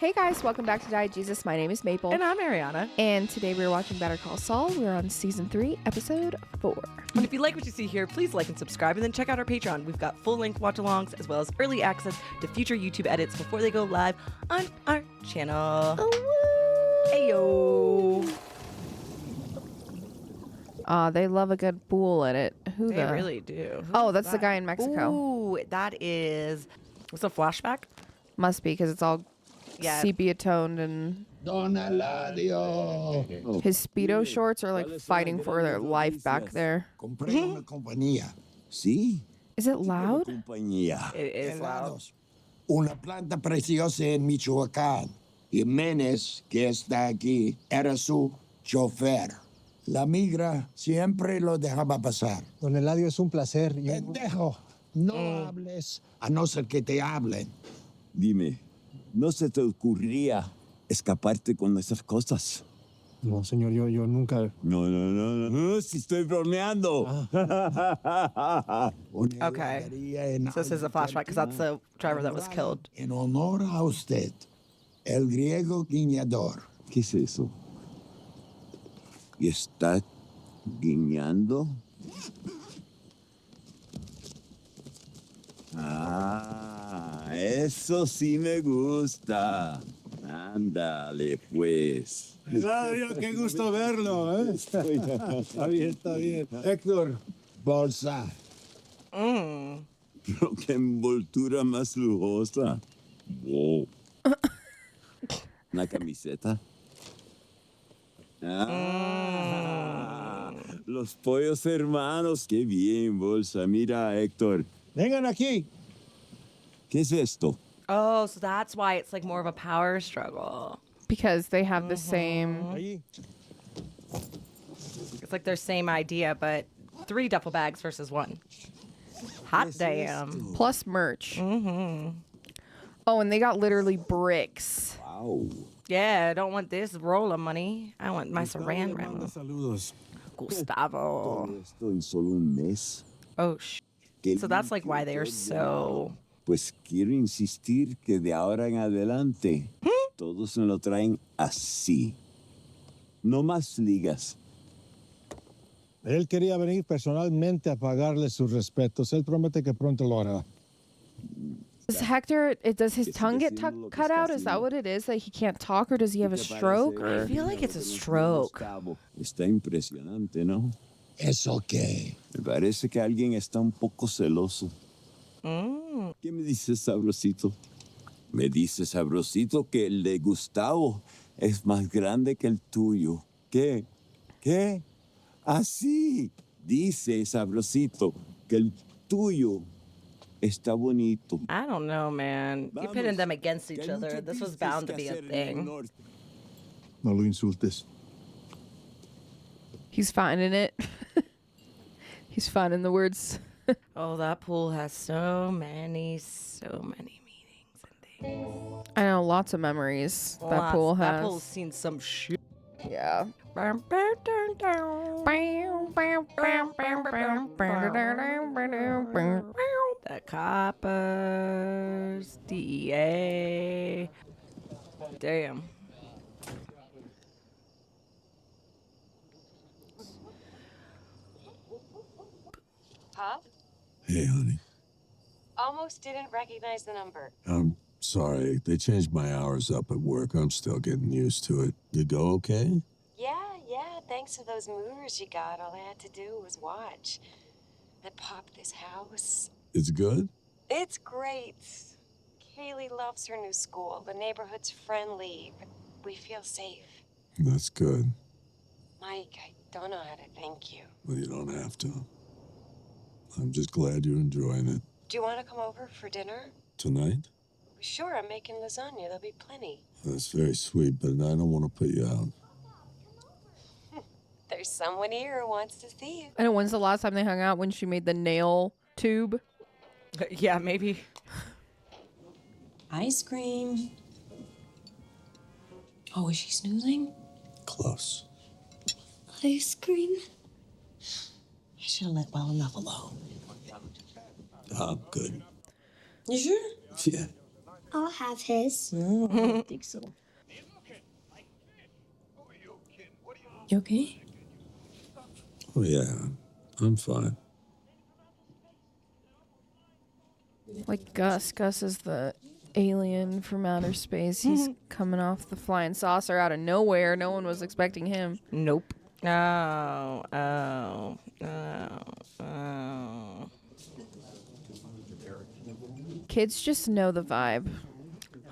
Hey guys, welcome back to Diet Jesus. My name is Maple. And I'm Arianna. And today we're watching Better Call Saul. We're on season 3, episode 4. And if you like what you see here, please like and subscribe, and then check out our Patreon. We've got full-length watch-alongs as well as early access to future YouTube edits before they go live on our channel. Heyo! They love a good pool in it. They really do. That's the guy in Mexico. Ooh, that is... What's a flashback? Must be, because it's all sepia toned and Don Eladio. his Speedo shorts are like fighting for their life back there. Compré una compañía. Sí. Is it loud? Compañía. It is loud. Helados. Una planta preciosa en Michoacán. Jiménez, que está aquí, era su chofer. La migra siempre lo dejaba pasar. Don Eladio, es un placer. Pendejo, no hables a no ser que te hablen. Dime, ¿no se te ocurría escaparte con esas cosas? No, señor, yo nunca... No, si estoy bromeando. Okay. So this is a flashback because that's the driver that was killed. En honor a usted, el griego guiñador. ¿Qué es eso? ¿Y está guiñando? Eso sí me gusta. Ándale, pues. Eladio, qué gusto verlo, ¿eh? Está bien. Héctor, bolsa. Pero qué envoltura más lujosa. Wow. ¿Una camiseta? Los pollos hermanos. Qué bien, bolsa. Mira, Héctor. Vengan aquí. ¿Qué es esto? Oh, so that's why it's like more of a power struggle. Because they have the same... Ahí. It's like their same idea, but 3 duffel bags versus 1. Hot damn. Plus merch. Oh, and they got literally bricks. Wow. Yeah, I don't want this roll of money. I want my saran wrap. Saludos. Gustavo. Todo esto en solo un mes. Oh, so that's like why they're so... Pues quiero insistir que de ahora en adelante todos me lo traen así. No más ligas. Él quería venir personalmente a pagarle sus respetos. Él promete que pronto lo hará. Does Hector, does his tongue get cut out? Is that what it is? That he can't talk, or does he have a stroke? I feel like it's a stroke. Está impresionante, ¿no? ¿Eso qué? Me parece que alguien está un poco celoso. ¿Qué me dices, Sabrosito? Me dice Sabrosito que el de Gustavo es más grande que el tuyo. ¿Qué? ¿Qué? Así. Dice Sabrosito que el tuyo está bonito. I don't know, man. You're pitting them against each other. This was bound to be a thing. No lo insultes. He's finding it. He's finding the words. Oh, that pool has so many meanings and things. I know, lots of memories that pool has. That pool's seen some shit. Yeah. The coppers, DEA. Damn. Pop? Hey, honey. Almost didn't recognize the number. I'm sorry. They changed my hours up at work. I'm still getting used to it. You go okay? Yeah. Thanks to those movers you got, all I had to do was watch. I popped this house. It's good? It's great. Kaylee loves her new school. The neighborhood's friendly, but we feel safe. That's good. Mike, I don't know how to thank you. Well, you don't have to. I'm just glad you're enjoying it. Do you want to come over for dinner? Tonight? Sure, I'm making lasagna. There'll be plenty. That's very sweet, but I don't want to put you out. There's someone here who wants to see you. I know, when's the last time they hung out? When she made the nail tube? Yeah, maybe. Ice cream. Oh, is she snoozing? Close. Ice cream? I should have let well enough alone. I'm good. You sure? Yeah. I'll have his. No, I don't think so. You okay? Oh, yeah. I'm fine. Like Gus. Gus is the alien from outer space. He's coming off the flying saucer out of nowhere. No one was expecting him. Nope. Oh. Kids just know the vibe.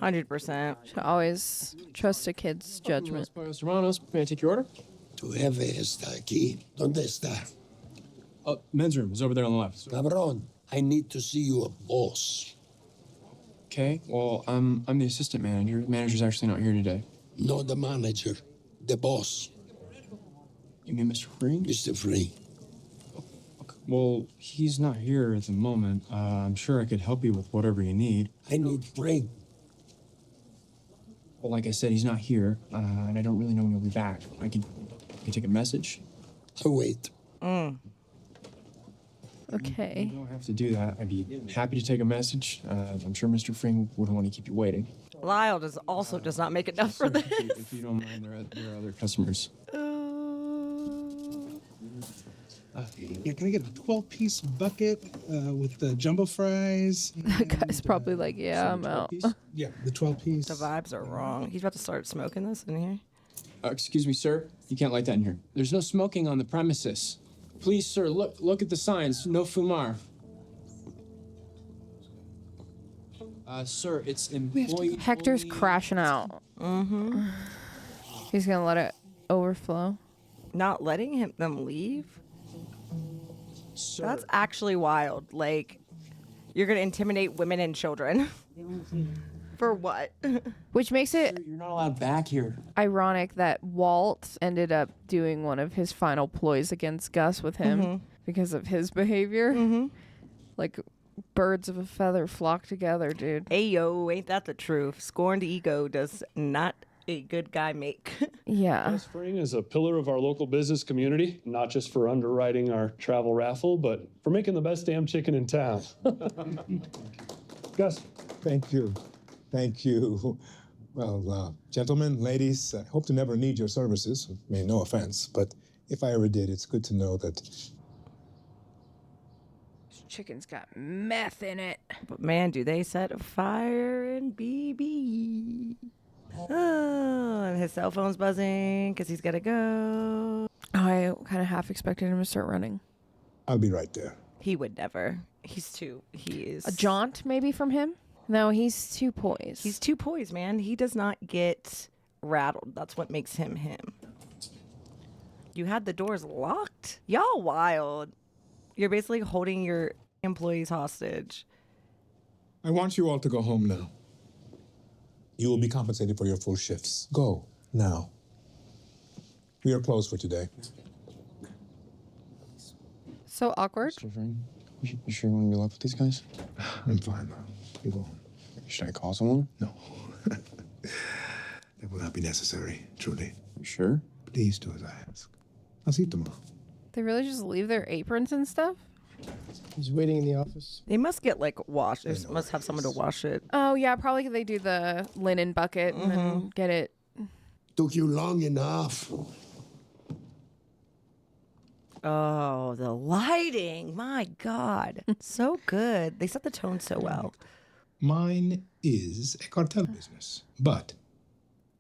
100%. Should always trust a kid's judgment. Hermanos, may I take your order? Tu jefe está aquí. ¿Dónde está? Men's room is over there on the left. Cabron, I need to see your boss. Okay, well, I'm the assistant manager. The manager's actually not here today. No, the manager. The boss. You mean Mr. Fring? Mr. Fring. Okay. Well, he's not here at the moment. I'm sure I could help you with whatever you need. I need Fring. Well, like I said, he's not here, and I don't really know when he'll be back. I can take a message. I wait. Okay. You don't have to do that. I'd be happy to take a message. I'm sure Mr. Fring wouldn't want to keep you waiting. Lyle does not make enough for this. If you don't mind, there are other customers. Yeah, can I get a 12-piece bucket with the jumbo fries? That guy's probably like, yeah, I'm out. Yeah, the 12-piece. The vibes are wrong. He's about to start smoking this in here. Excuse me, sir. You can't light that in here. There's no smoking on the premises. Please, sir, look at the signs. No fumar. Sir, it's employee. Hector's crashing out. He's gonna let it overflow. Not letting them leave? Sir. That's actually wild. Like, you're gonna intimidate women and children. For what? Which makes it Sir, you're not allowed back here. ironic that Walt ended up doing one of his final ploys against Gus with him because of his behavior. Like, birds of a feather flock together, dude. Ayo, ain't that the truth? Scorned ego does not a good guy make. Yeah. Gus Fring is a pillar of our local business community, not just for underwriting our travel raffle, but for making the best damn chicken in town. Gus. Thank you. Thank you. Well, gentlemen, ladies, I hope to never need your services. I mean, no offense, but if I ever did, it's good to know that. This chicken's got meth in it. But man, do they set fire in BB. Oh, and his cell phone's buzzing because he's got to go. I kind of half expected him to start running. I'll be right there. He would never. He is. A jaunt, maybe, from him? No, he's too poised. He's too poised, man. He does not get rattled. That's what makes him him. You had the doors locked? Y'all wild. You're basically holding your employees hostage. I want you all to go home now. You will be compensated for your full shifts. Go, now. We are closed for today. So awkward. Mr. Fring, you sure you want to be left with these guys? I'm fine now. You go home. Should I call someone? No. That will not be necessary, truly. You sure? Please do as I ask. I'll see you tomorrow. They really just leave their aprons and stuff? He's waiting in the office. They must get like washed. They must have someone to wash it. Oh, yeah, probably they do the linen bucket and then get it. Took you long enough. Oh, the lighting. My God. So good. They set the tone so well. Mine is a cartel business, but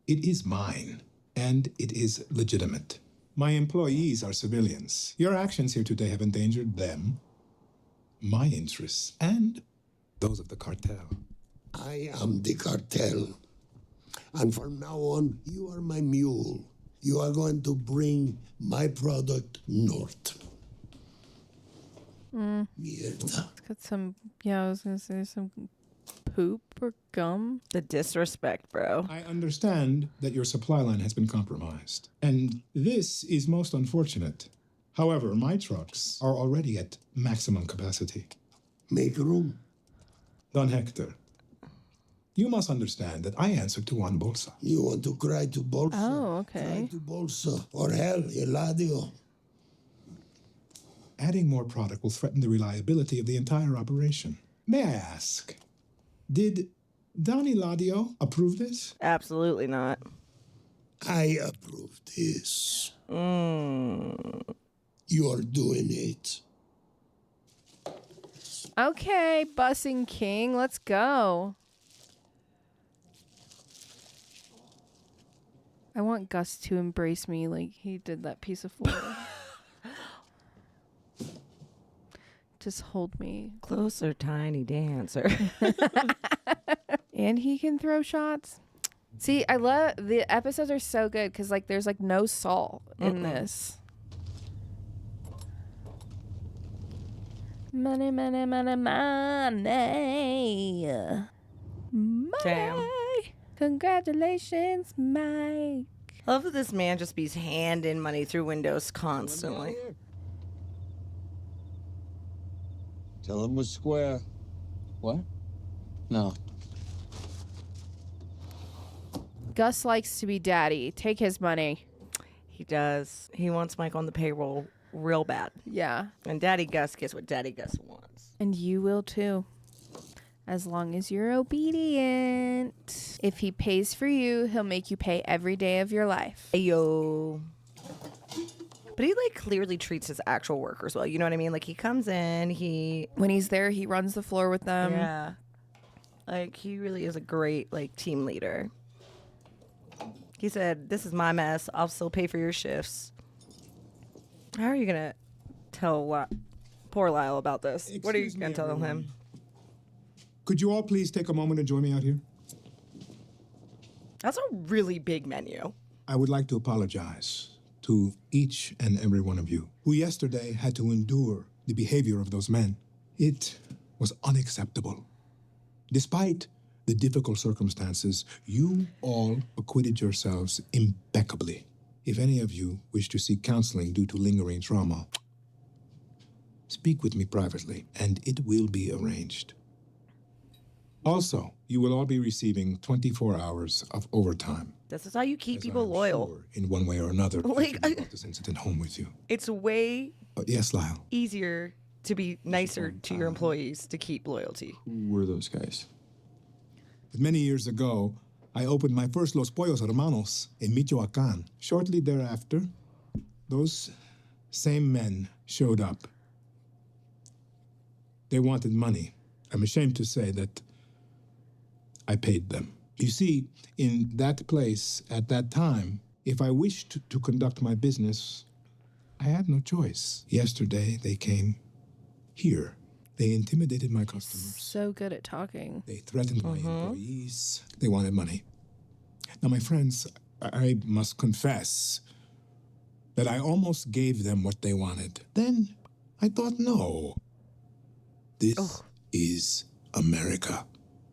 it is mine, and it is legitimate. My employees are civilians. Your actions here today have endangered them, my interests, and those of the cartel. I am the cartel. And from now on, you are my mule. You are going to bring my product north. Mierda. It's got some, yeah, I was going to say some poop or gum. The disrespect, bro. I understand that your supply line has been compromised, and this is most unfortunate. However, my trucks are already at maximum capacity. Make room. Don Hector, you must understand that I answer to one bolsa. You want to cry to Bolsa? Oh, okay. Cry to Bolsa. Or hell, Eladio. Adding more product will threaten the reliability of the entire operation. May I ask, did Donnie Ladio approve this? Absolutely not. I approve this. Mm. You're doing it. Okay, Bussing King, let's go. I want Gus to embrace me like he did that piece of floor. Just hold me. Closer, tiny dancer. And he can throw shots. See, I love the episodes are so good because like there's like no Saul in this. Money, money, money, money. Money. Damn. Congratulations, Mike. I love that this man just bees handing money through windows constantly. Tell him we're square. What? No. Gus likes to be daddy. Take his money. He does. He wants Mike on the payroll real bad. Yeah. And Daddy Gus gets what Daddy Gus wants. And you will too. As long as you're obedient. If he pays for you, he'll make you pay every day of your life. Ayo. But he like clearly treats his actual workers well. You know what I mean? Like he comes in, when he's there, he runs the floor with them. Yeah. Like he really is a great like team leader. He said, "This is my mess. I'll still pay for your shifts." How are you gonna tell poor Lyle about this? What are you gonna tell him? Could you all please take a moment and join me out here? That's a really big menu. I would like to apologize to each and every one of you who yesterday had to endure the behavior of those men. It was unacceptable. Despite the difficult circumstances, you all acquitted yourselves impeccably. If any of you wish to seek counseling due to lingering trauma, speak with me privately, and it will be arranged. Also, you will all be receiving 24 hours of overtime. This is how you keep people loyal. Sure, in one way or another, Like, I brought this incident home with you. It's way Yes, Lyle. easier to be nicer to your employees to keep loyalty. Who were those guys? But many years ago, I opened my first Los Pollos Hermanos in Michoacán. Shortly thereafter, those same men showed up. They wanted money. I'm ashamed to say that I paid them. You see, in that place at that time, if I wished to conduct my business, I had no choice. Yesterday, they came here. They intimidated my customers. So good at talking. They threatened my employees. They wanted money. Now, my friends, I must confess that I almost gave them what they wanted. Then I thought, no, this is America.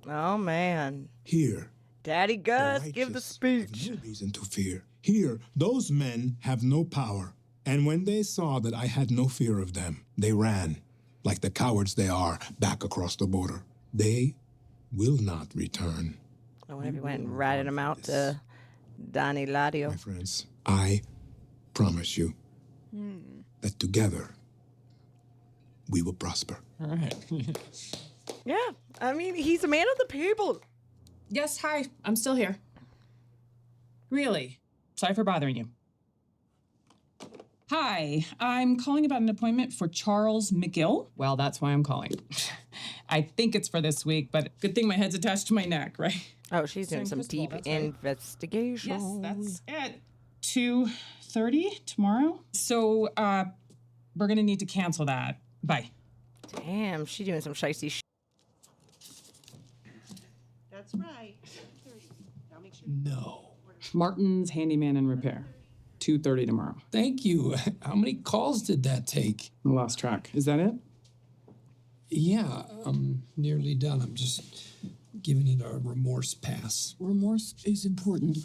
Oh, man. Here, Daddy Gus, the give the righteous speech. have no reason to fear. Here, those men have no power. And when they saw that I had no fear of them, they ran, like the cowards they are, back across the border. They will not return. I wonder if you went and ratted him out to Donnie Ladio. My friends, I promise you that together we will prosper. All right. Yeah, I mean, he's a man of the people. Yes, hi. I'm still here. Really? Sorry for bothering you. Hi, I'm calling about an appointment for Charles McGill. Well, that's why I'm calling. I think it's for this week, but good thing my head's attached to my neck, right? Oh, she's doing some deep Right. investigation. Yes, that's it. 2:30 tomorrow. So, we're gonna need to cancel that. Bye. Damn, she's doing some shicey shit. That's right. Now make sure. No. Martin's Handyman and Repair. 2:30 tomorrow. Thank you. How many calls did that take? I lost track. Is that it? Yeah, I'm nearly done. I'm just giving it a remorse pass. Remorse is important.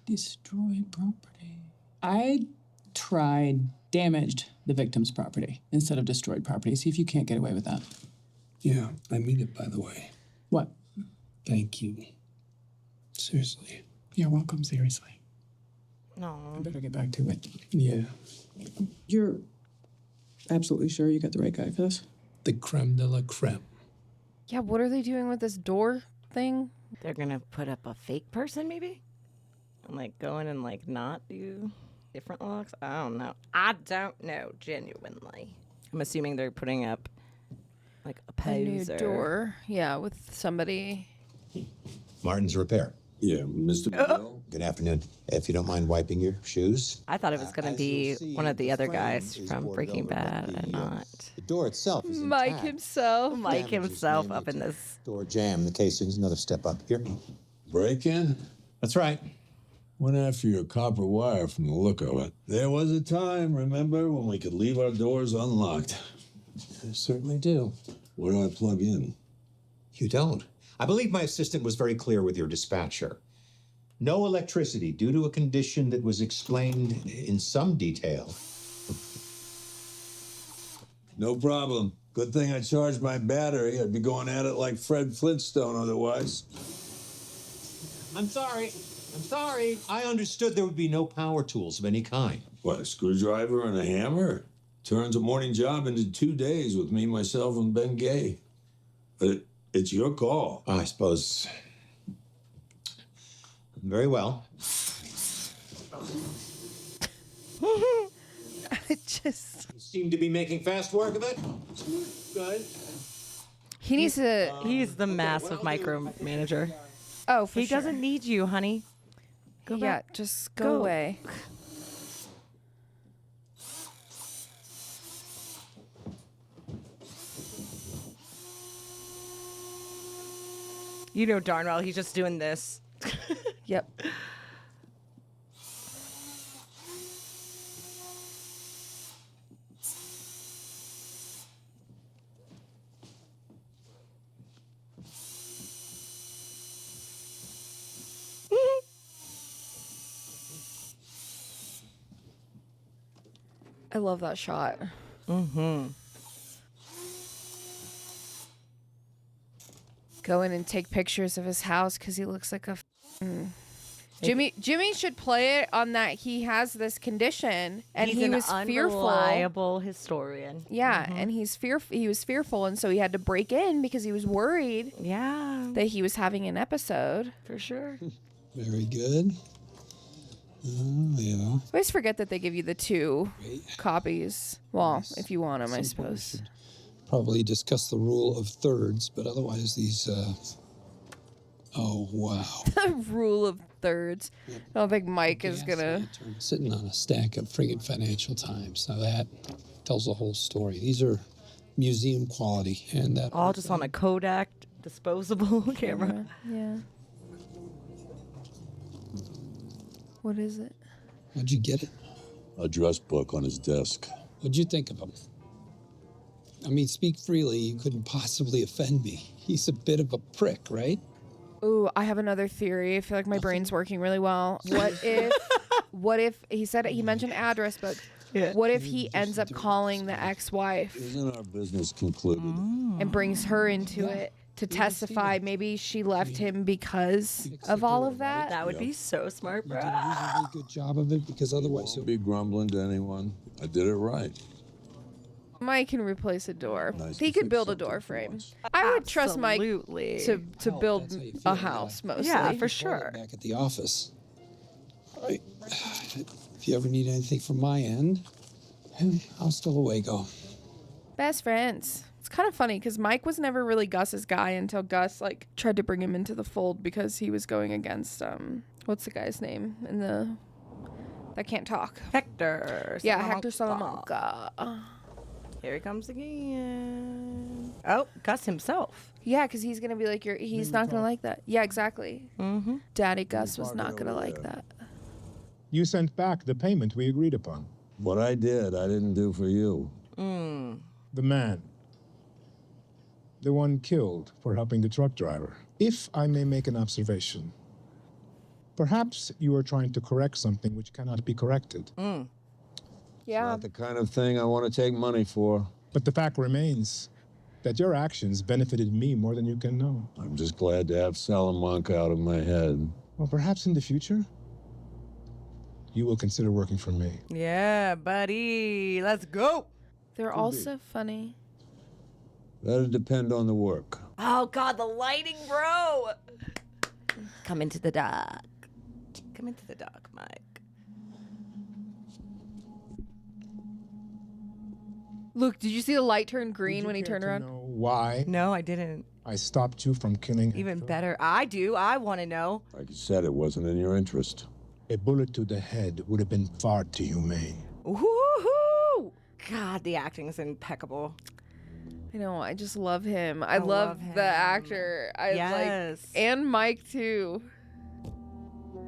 Destroy property. I tried damaged the victim's property instead of destroyed property. See if you can't get away with that. Yeah, I mean it, by the way. What? Thank you. Seriously. You're welcome, seriously. No. I better get back to it. Yeah. You're absolutely sure you got the right guy for this? The creme de la creme. Yeah, what are they doing with this door thing? They're gonna put up a fake person, maybe? And like go in and like not do different locks? I don't know, genuinely. I'm assuming they're putting up like a poser. A new door. Yeah, with somebody. Martin's Repair. Yeah, Mr. Bill. Good afternoon. If you don't mind wiping your shoes. I thought it was gonna be one of the other guys from Breaking Bad and not. The door itself is Mike intact. himself. Mike himself up in this. Door jamb. The casing's another step up here. Break in? That's right. Went after your copper wire from the look of it. There was a time, remember, when we could leave our doors unlocked. I certainly do. Where do I plug in? You don't. I believe my assistant was very clear with your dispatcher. No electricity due to a condition that was explained in some detail. No problem. Good thing I charged my battery. I'd be going at it like Fred Flintstone otherwise. I'm sorry. I understood there would be no power tools of any kind. What, a screwdriver and a hammer? Turns a morning job into 2 days with me, myself, and Ben Gay. But it's your call. I suppose. Very well. It just. You seem to be making fast work of it. Good. He needs to. He's the massive micromanager. Oh, for He sure. doesn't need you, honey. Go yeah, back. just go away. You know darn well he's just doing this. Yep. I love that shot. Mm-hmm. Go in and take pictures of his house because he looks like a. Jimmy should play it on that he has this condition and He's he an was fearful. unreliable historian. Yeah, and he was fearful, and so he had to break in because he was worried. Yeah, that he was having an episode for sure. Very good. Yeah. I always forget that they give you the 2 copies. Well, if you want them, I suppose. Probably discuss the rule of thirds, but otherwise these. Oh wow. The rule of thirds. I don't think Mike is gonna. Sitting on a stack of friggin' Financial Times. Now that tells the whole story. These are museum quality, and that All just on a Kodak disposable camera. Yeah. What is it? How'd you get it? Address book on his desk. What'd you think of him? I mean, speak freely. You couldn't possibly offend me. He's a bit of a prick, right? Ooh, I have another theory. I feel like my brain's working really well. What if he mentioned address book? Yeah. What if he ends up calling the ex-wife? Isn't our business concluded? And brings her into it to testify? Maybe she left him because of all of that. That would be so smart, bro. You did a reasonably good job of it, because otherwise... Won't be grumbling to anyone. I did it right. Mike can replace a door. Nice he to could fix build a something door frame. once. I would trust Mike Absolutely. to build a house mostly. Yeah, for sure. Back at the office. If you ever need anything from my end, I'll still away go. Best friends. It's kind of funny because Mike was never really Gus's guy until Gus tried to bring him into the fold because he was going against what's the guy's name in the that can't talk? Hector. Yeah, Hector Salamanca. Here he comes again. Oh, Gus himself. Yeah, because he's gonna be like he's not gonna like that. Yeah, exactly. Mm-hmm. Daddy Gus was not gonna like that. You sent back the payment we agreed upon. What I didn't do for you. The man. The one killed for helping the truck driver. If I may make an observation, perhaps you are trying to correct something which cannot be corrected. Yeah. Not the kind of thing I want to take money for. But the fact remains that your actions benefited me more than you can know. I'm just glad to have Salamanca out of my head. Well, perhaps in the future, you will consider working for me. Yeah, buddy. Let's go. They're also funny. That'll depend on the work. Oh, God, the lighting, bro. Come into the dark. Come into the dark, Mike. Luke, did you see the light turn green when he turned around? Why? No, I didn't. I stopped you from killing Even Hector? better. I do. I want to know. Like you said, it wasn't in your interest. A bullet to the head would have been far too humane. Woohoo! God, the acting is impeccable. I know. I just love him. I love him. the actor. I Yes. and Mike too.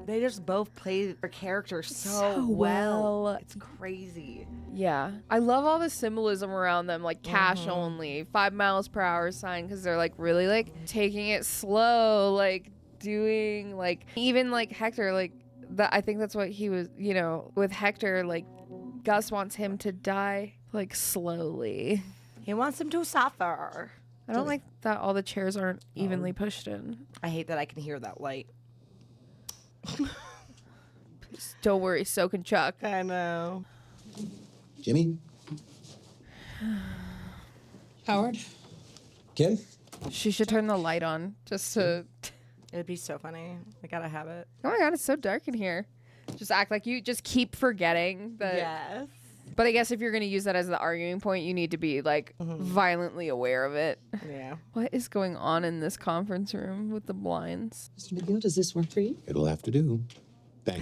They just both play their characters so well. It's crazy. Yeah. I love all the symbolism around them, like cash only, 5 miles per hour sign, because they're like really like taking it slow, like doing like even like Hector, like that. I think that's what he was, you know, with Hector, like Gus wants him to die like slowly. He wants him to suffer. I don't like that all the chairs aren't evenly pushed in. I hate that I can hear that light. Don't worry, so can Chuck. I know. Jimmy? Howard? Kim? She should turn the light on just to. It'd be so funny. I gotta have it. Oh my god, it's so dark in here. Just act like you just keep forgetting that. Yes. But I guess if you're going to use that as the arguing point, you need to be like violently aware of it. Yeah. What is going on in this conference room with the blinds? Mr. McGill, does this work for you? It'll have to do. Thanks.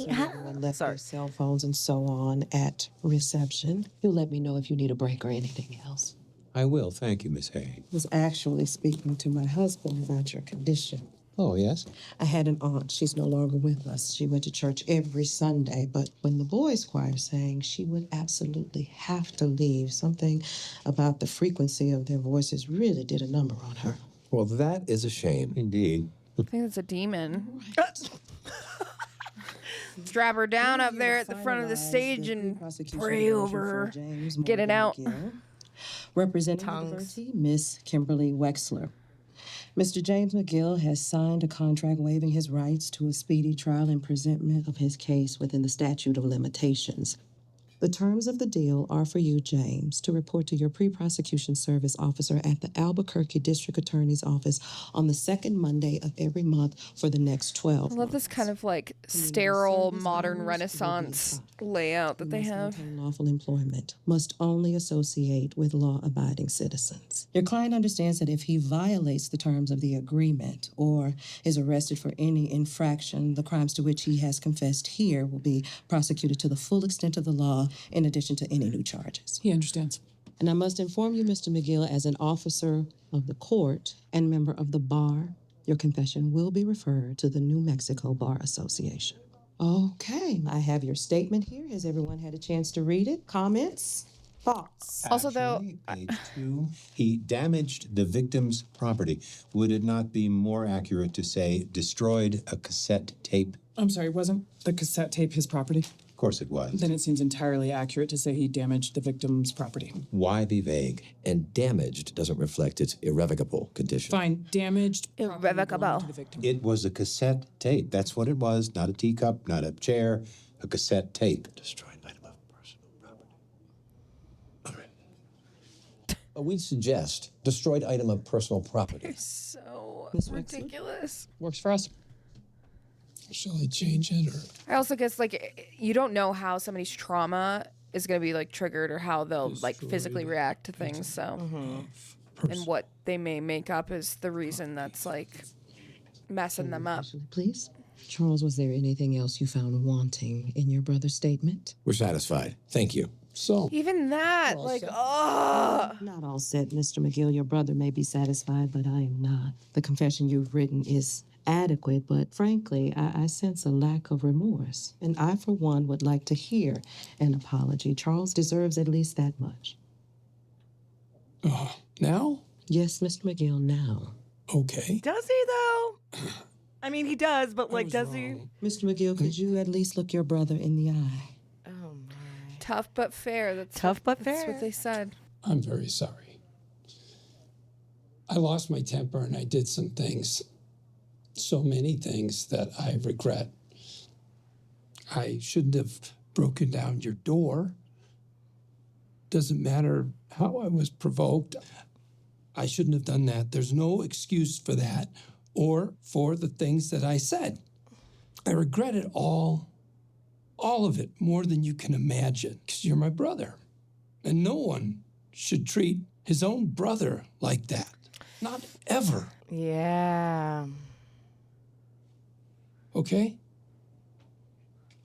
Everyone left their cell phones and so on at reception. You'll let me know if you need a break or anything else. I will. Thank you, Miss Hay. I was actually speaking to my husband about your condition. Oh, yes? I had an aunt. She's no longer with us. She went to church every Sunday, but when the boys' choir sang, she would absolutely have to leave. Something about the frequency of their voices really did a number on her. Well, that is a shame. Indeed. I think it's a demon. Strap her down up there at the front of the stage and pray over her. Get it out. Representing the university, Miss Kimberly Wexler. Mr. James McGill has signed a contract waiving his rights to a speedy trial and presentment of his case within the statute of limitations. The terms of the deal are for you, James, to report to your pre-prosecution service officer at the Albuquerque District Attorney's Office on the second Monday of every month for the next 12 I love this kind of like sterile modern Renaissance layout that they have. Lawful employment must only associate with law-abiding citizens. Your client understands that if he violates the terms of the agreement or is arrested for any infraction, the crimes to which he has confessed here will be prosecuted to the full extent of the law in addition to any new charges. He understands. And I must inform you, Mr. McGill, as an officer of the court and member of the bar, your confession will be referred to the New Mexico Bar Association. Okay, I have your statement here. Has everyone had a chance to read it? Comments? Thoughts? Also, though, Page 2, he damaged the victim's property. Would it not be more accurate to say destroyed a cassette tape? I'm sorry, wasn't the cassette tape his property? Of course it was. Then it seems entirely accurate to say he damaged the victim's property. Why be vague? And damaged doesn't reflect its irrevocable condition. Fine, damaged. Irrevocable. To the victim. It was a cassette tape. That's what it was. Not a teacup, not a chair, a cassette tape. Destroyed item of personal property. All right. We suggest destroyed item of personal property. So ridiculous. Works for us. Shall I change it or? I also guess like you don't know how somebody's trauma is going to be like triggered or how they'll like physically react to things. So, and what they may make up is the reason that's like messing them up. Please. Charles, was there anything else you found wanting in your brother's statement? We're satisfied. Thank you. So. Even that, like, oh. Not all set, Mr. McGill. Your brother may be satisfied, but I am not. The confession you've written is adequate, but frankly, I sense a lack of remorse. And I, for one, would like to hear an apology. Charles deserves at least that much. Now? Yes, Mr. McGill, now. Okay. Does he, though? I mean, he does, but, like, does he? Mr. McGill, could you at least look your brother in the eye? Oh, my. Tough but fair. That's Tough but That's fair. what they said. I'm very sorry. I lost my temper and I did some things, so many things that I regret. I shouldn't have broken down your door. Doesn't matter how I was provoked. I shouldn't have done that. There's no excuse for that. or for the things that I said. I regret it all of it, more than you can imagine, because you're my brother. And no one should treat his own brother like that. Not ever. Yeah. Okay?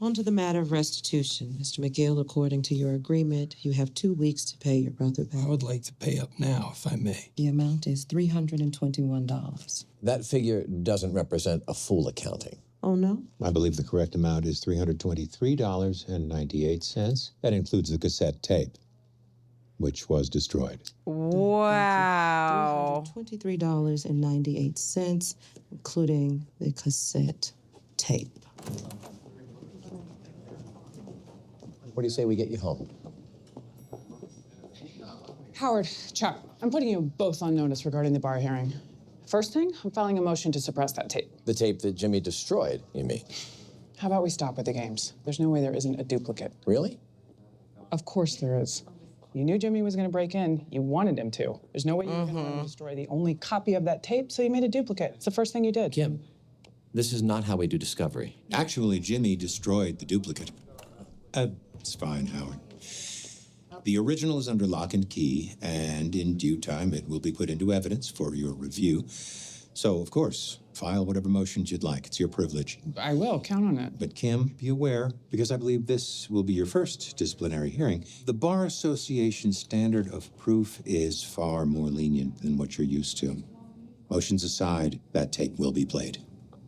On to the matter of restitution. Mr. McGill, according to your agreement, you have 2 weeks to pay your brother back. I would like to pay up now, if I may. The amount is $321. That figure doesn't represent a full accounting. Oh, no? I believe the correct amount is $323.98. That includes the cassette tape, which was destroyed. Wow. $23.98, including the cassette tape. What do you say we get you home? Howard, Chuck, I'm putting you both on notice regarding the bar hearing. First thing, I'm filing a motion to suppress that tape. The tape that Jimmy destroyed, you mean? How about we stop with the games? There's no way there isn't a duplicate. Really? Of course there is. You knew Jimmy was going to break in. You wanted him to. There's no way you were going to let him destroy the only copy of that tape, so you made a duplicate. It's the first thing you did. Kim, this is not how we do discovery. Actually, Jimmy destroyed the duplicate. It's fine, Howard. The original is under lock and key, and in due time it will be put into evidence for your review. So, of course, file whatever motions you'd like. It's your privilege. I will. Count on it. But Kim, be aware, because I believe this will be your first disciplinary hearing, the Bar Association standard of proof is far more lenient than what you're used to. Motions aside, that tape will be played.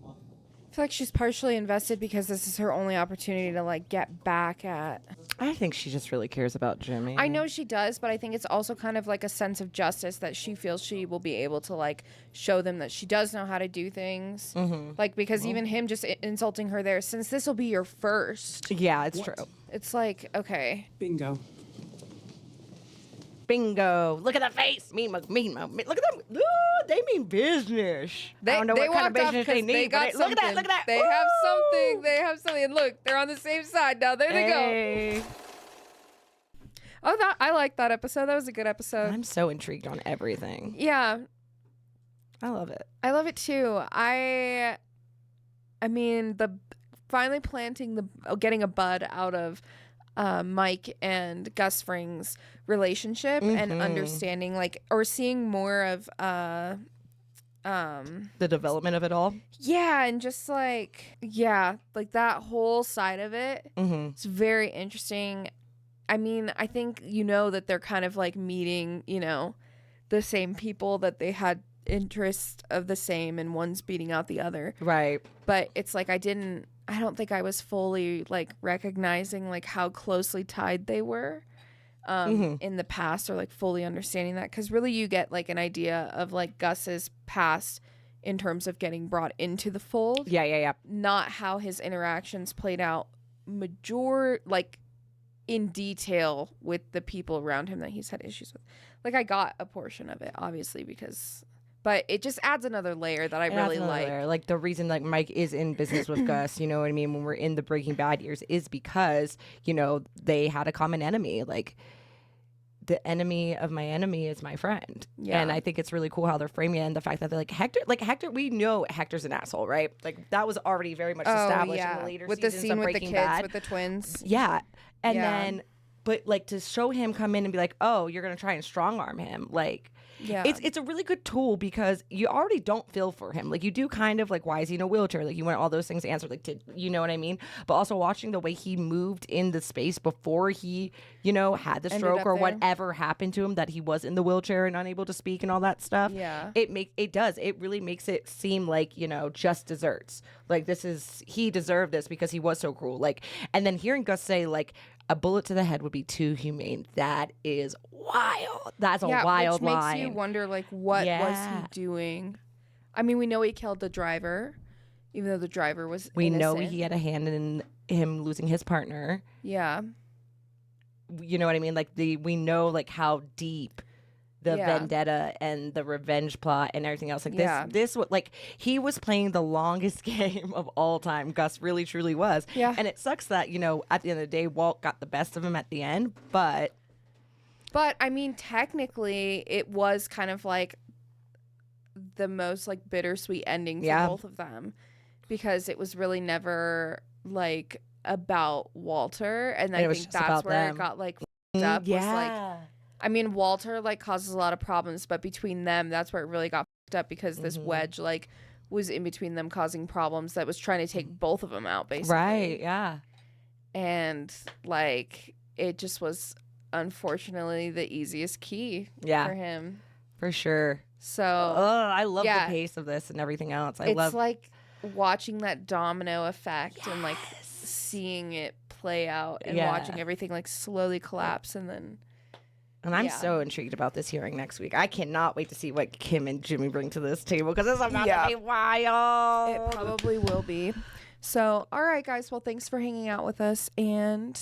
I feel like she's partially invested because this is her only opportunity to like get back at. I think she just really cares about Jimmy. I know she does, but I think it's also kind of like a sense of justice that she feels she will be able to like show them that she does know how to do things. Like, because even him just insulting her there, since this will be your first. Yeah, it's true. It's like, okay. Bingo. Bingo. Look at that face. Look at them. Ooh, they mean business. I don't know what kind of business they need. But look at that. Look at that. They have something. They have something. And look, they're on the same side now. There they go. Oh, I like that episode. That was a good episode. I'm so intrigued on everything. Yeah. I love it. I love it too. I mean, finally getting a bud out of Mike and Gus Fring's relationship and understanding or seeing more of the development of it all. Yeah, and just like that whole side of it. It's very interesting. I mean, I think that they're kind of like meeting, the same people, that they had interest of the same, and one's beating out the other. Right. But it's like I don't think I was fully like recognizing like how closely tied they were in the past, or like fully understanding that, because really you get like an idea of like Gus's past in terms of getting brought into the fold. Yeah. Not how his interactions played out in detail with the people around him that he's had issues with. Like, I got a portion of it, obviously, but it just adds another layer that I really like. Like, the reason like Mike is in business with Gus, you know what I mean, when we're in the Breaking Bad years, is because, they had a common enemy. Like, the enemy of my enemy is my friend. Yeah. And I think it's really cool how they're framing it, and the fact that they're like, Hector, we know Hector's an asshole, right? Like, that was already very much established in the later with the seasons scene of with Breaking the kids, Bad. with the twins. Yeah. And then, but like, to show him come in and be like, oh, you're going to try and strong arm him. Like, yeah, it's a really good tool, because you already don't feel for him. Like, you do kind of like, why is he in a wheelchair? Like, you want all those things answered, like, you know what I mean? But also watching the way he moved in the space before he, had the stroke or whatever happened to him, that he was in the wheelchair and unable to speak and all that stuff. Yeah. It really makes it seem like, just desserts. Like, he deserved this because he was so cruel. Like, and then hearing Gus say, like, a bullet to the head would be too humane. That is wild. That's a wild which line. Makes you wonder, like, what was he doing? I mean, we know he killed the driver, even though the driver was innocent. know he had a hand in him losing his partner. Yeah. You know what I mean? Like, we know, like, how deep the vendetta and the revenge plot and everything else. Like, this like, he was playing the longest game of all time. Gus really, truly was. Yeah. And it sucks that, at the end of the day, Walt got the best of him at the end, but I mean, technically, it was kind of like the most like bittersweet ending for both of them, because it was really never like about Walter, and I think that's where it got like fucked up. Was like, I mean, Walter like causes a lot of problems, but between them, that's where it really got fucked up, because this wedge like was in between them causing problems that was trying to take both of them out, basically. Right, yeah. And like it just was unfortunately the easiest key for him. For sure. So I love the pace of this and everything else. It's like watching that domino effect and like seeing it play out and watching everything like slowly collapse, and then I'm so intrigued about this hearing next week. I cannot wait to see what Kim and Jimmy bring to this table, because it's about to be wild. It probably will be. So, all right, guys. Well, thanks for hanging out with us, and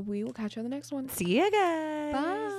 we will catch you on the next one. See you guys. Bye.